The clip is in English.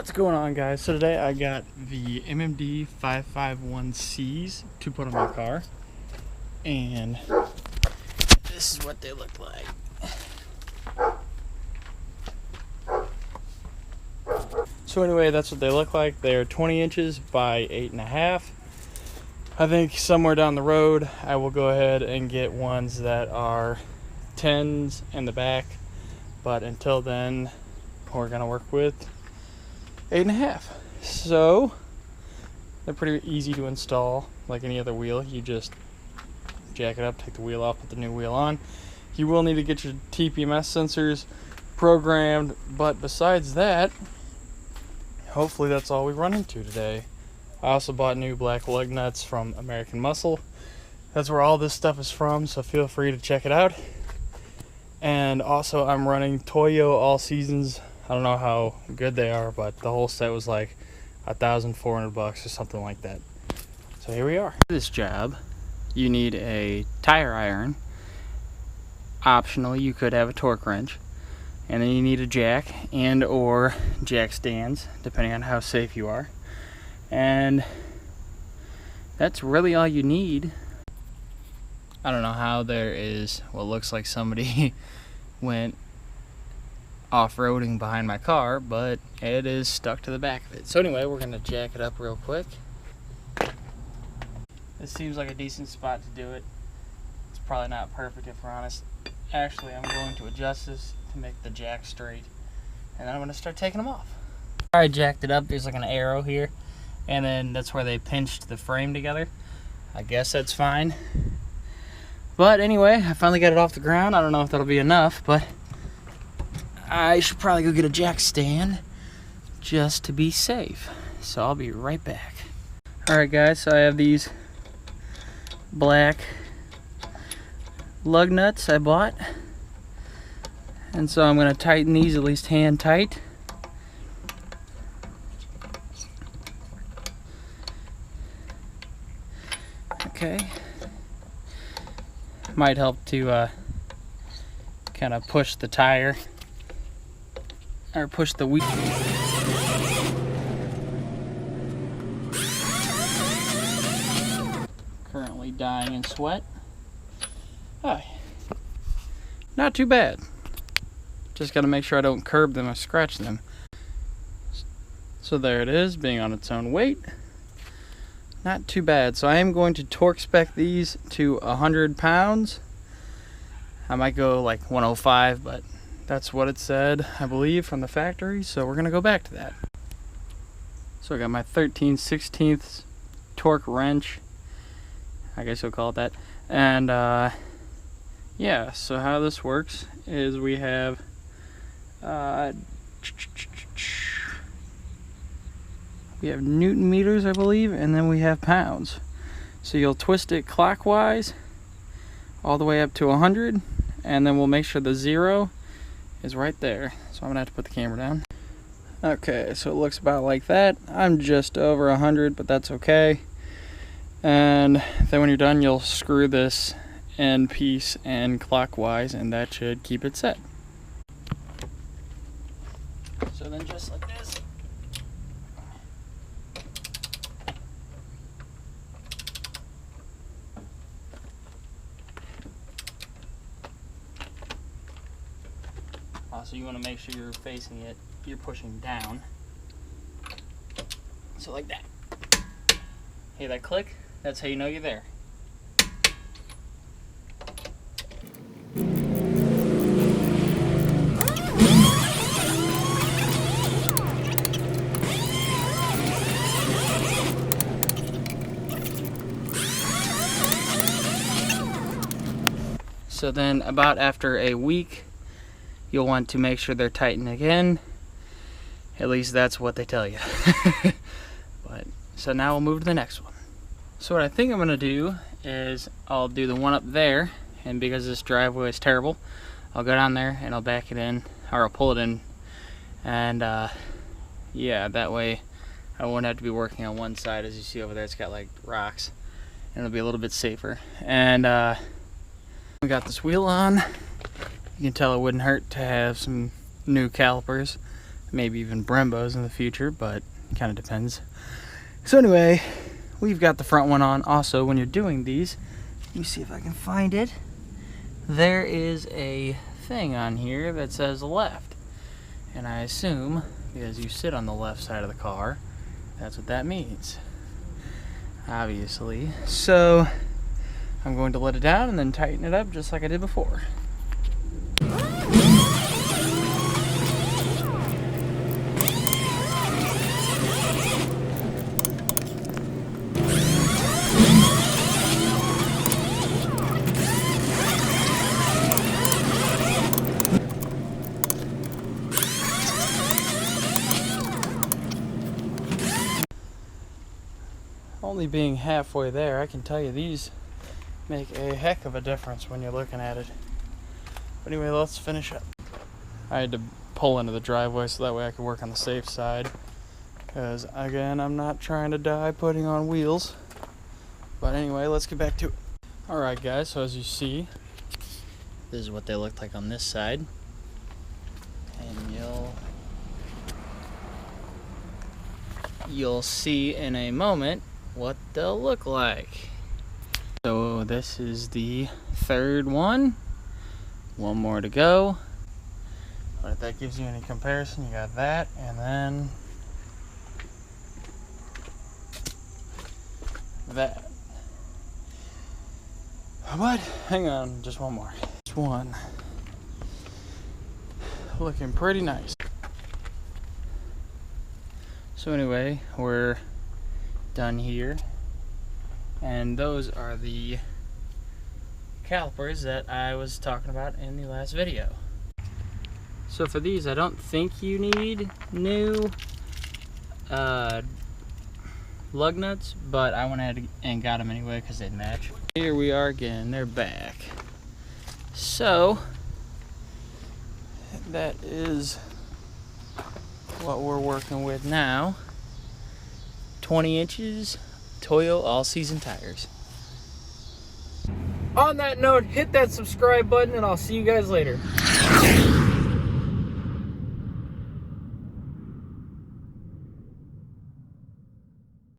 What's going on, guys? So today I got the MMD 551Cs to put on my car, and this is what they look like. So anyway, that's what they look like. They're 20 inches by 8.5. I think somewhere down the road I will go ahead and get ones that are 10s in the back, but until then we're gonna work with 8.5. So they're pretty easy to install, like any other wheel. You just jack it up, take the wheel off, put the new wheel on. You will need to get your TPMS sensors programmed, but besides that, hopefully that's all we run into today. I also bought new black lug nuts from American Muscle. That's where all this stuff is from, so feel free to check it out. And also I'm running Toyo All Seasons. I don't know how good they are, but the whole set was like $1,400 or something like that. So here we are. For this job, you need a tire iron. Optional, you could have a torque wrench. And then you need a jack and or jack stands, depending on how safe you are. And that's really all you need. I don't know how there is what looks like somebody went off-roading behind my car, but it is stuck to the back of it. So anyway, we're gonna jack it up real quick. This seems like a decent spot to do it. It's probably not perfect, if we're honest. Actually, I'm going to adjust this to make the jack straight, and then I'm gonna start taking them off. I jacked it up. There's like an arrow here, and then that's where they pinched the frame together. I guess that's fine. But anyway, I finally got it off the ground. I don't know if that'll be enough, but I should probably go get a jack stand just to be safe. So I'll be right back. Alright guys, so I have these black lug nuts I bought. And so I'm going to tighten these, at least hand tight. Okay. Might help to kind of push the tire, or push the wheel. Currently dying in sweat. Hi. Not too bad. Just got to make sure I don't curb them or scratch them. So there it is, being on its own weight. Not too bad. So I am going to torque spec these to 100 pounds. I might go like 105, but that's what it said, I believe, from the factory. So we're going to go back to that. So I got my 13/16 torque wrench. I guess you'll call it that. And yeah, so how this works is we have Newton meters, I believe, and then we have pounds. So you'll twist it clockwise all the way up to 100, and then we'll make sure the 0 is right there. So I'm gonna have to put the camera down. Okay, so it looks about like that. I'm just over 100, but that's okay. And then when you're done, you'll screw this end piece in clockwise, and that should keep it set. So then just like this. Also, you want to make sure you're facing it, you're pushing down. So like that. Hear that click? That's how you know you're there. So then about after a week, you'll want to make sure they're tightened again. At least that's what they tell you. But so now we'll move to the next one. So what I think I'm gonna do is I'll do the one up there, and because this driveway is terrible, I'll go down there and I'll back it in, or I'll pull it in, and yeah, that way I won't have to be working on one side. As you see over there, it's got like rocks, and it'll be a little bit safer. And we got this wheel on. You can tell it wouldn't hurt to have some new calipers maybe even Brembos in the future, but it kind of depends. So anyway, we've got the front one on. Also, when you're doing these, let me see if I can find it. There is a thing on here that says left, and I assume because you sit on the left side of the car, that's what that means, obviously. So I'm going to let it down and then tighten it up just like I did before. Only being halfway there, I can tell you these make a heck of a difference when you're looking at it. But anyway, let's finish up. I had to pull into the driveway so that way I could work on the safe side, because again, I'm not trying to die putting on wheels. But anyway, let's get back to it. Alright guys, so as you see, this is what they look like on this side, and you'll see in a moment what they'll look like. So this is the third one more to go, but if that gives you any comparison, you got that, and then that. But hang on, just one more. This one looking pretty nice. So anyway, we're done here, and those are the calipers that I was talking about in the last video. So for these, I don't think you need new lug nuts, but I went ahead and got them anyway because they'd match. Here we are again, they're back. So that is what we're working with now. 20 inches Toyo all-season tires. On that note, hit that subscribe button and I'll see you guys later.